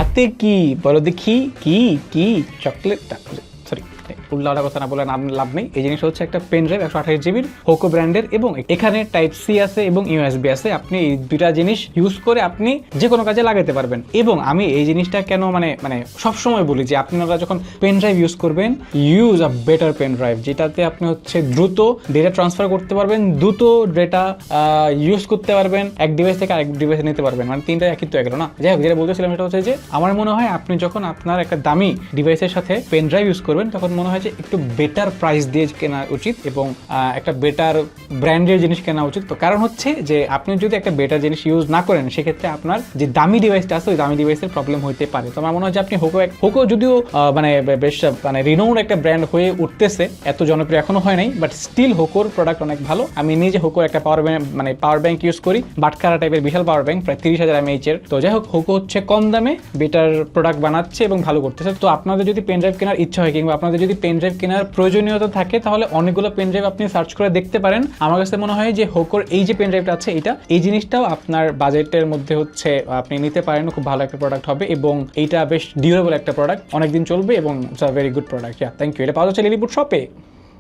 হাতে কি বলো দেখি, কি কি চকলেট, সরি উল্লাটা কথা না বলে লাভ নেই। এই জিনিসটা হচ্ছে একটা পেন ড্রাইভ 128 জিবির হোকো ব্র্যান্ডের, এবং এখানে টাইপ সি আছে এবং ইউএসবি আছে। আপনি এই দুইটা জিনিস ইউজ করে আপনি যে কোনো কাজে লাগাতে পারবেন। এবং আমি এই জিনিসটা কেন মানে সবসময় বলি যে আপনারা যখন পেন ড্রাইভ ইউজ করবেন, use a better pen drive, যেটাতে আপনি হচ্ছে দ্রুত ডেটা ট্রান্সফার করতে পারবেন, দ্রুত ডেটা ইউজ করতে পারবেন, এক ডিভাইস থেকে আরেক ডিভাইসে নিতে পারবেন। মানে তিনটা একই তো এগেল না। যাই হোক, যেটা বলতেছিলাম সেটা হচ্ছে যে আমার মনে হয় আপনি যখন আপনার একটা দামি ডিভাইসের সাথে পেন ড্রাইভ ইউজ করবেন, তখন মনে হয় যে একটু বেটার প্রাইস দিয়ে কেনা উচিত এবং একটা বেটার ব্র্যান্ডের জিনিস কেনা উচিত। তো কারণ হচ্ছে যে আপনি যদি একটা বেটার জিনিস ইউজ না করেন, সেক্ষেত্রে আপনার যে দামি ডিভাইসটা আছে ওই দামি ডিভাইসের প্রবলেম হইতে পারে। তো আমার মনে হয় যে আপনি হোকো যদিও মানে বেশ মানে রিনোউড একটা ব্র্যান্ড হয়ে উঠতেছে, এত জনপ্রিয় এখনো হয় নাই, বাট স্টিল হোকোর প্রোডাক্ট অনেক ভালো। আমি নিজে হোকোর একটা পাওয়ার ব্যাংক ইউজ করি, বাটখারা টাইপের বিশাল পাওয়ার ব্যাংক, প্রায় 30,000 mAh এর। তো যাই হোক, হোকো হচ্ছে কম দামে বেটার প্রোডাক্ট বানাচ্ছে এবং ভালো করতেছে। তো আপনাদের যদি পেন ড্রাইভ কেনার ইচ্ছা হয় কিংবা আপনাদের যদি পেন ড্রাইভ কেনার প্রয়োজনীয়তা থাকে, তাহলে অনেকগুলো পেন ড্রাইভ আপনি সার্চ করে দেখতে পারেন। আমার কাছে মনে হয় যে হোকোর এই যে পেন ড্রাইভটা আছে, এই জিনিসটাও আপনার বাজেটের মধ্যে হচ্ছে আপনি নিতে পারেন, খুব ভালো একটা প্রোডাক্ট হবে এবং এইটা বেশ ডিউরেবল একটা প্রোডাক্ট, অনেকদিন চলবে এবং it's a very good product. Thank you. এটা পাওয়া যাচ্ছে লিলিপুট শপে।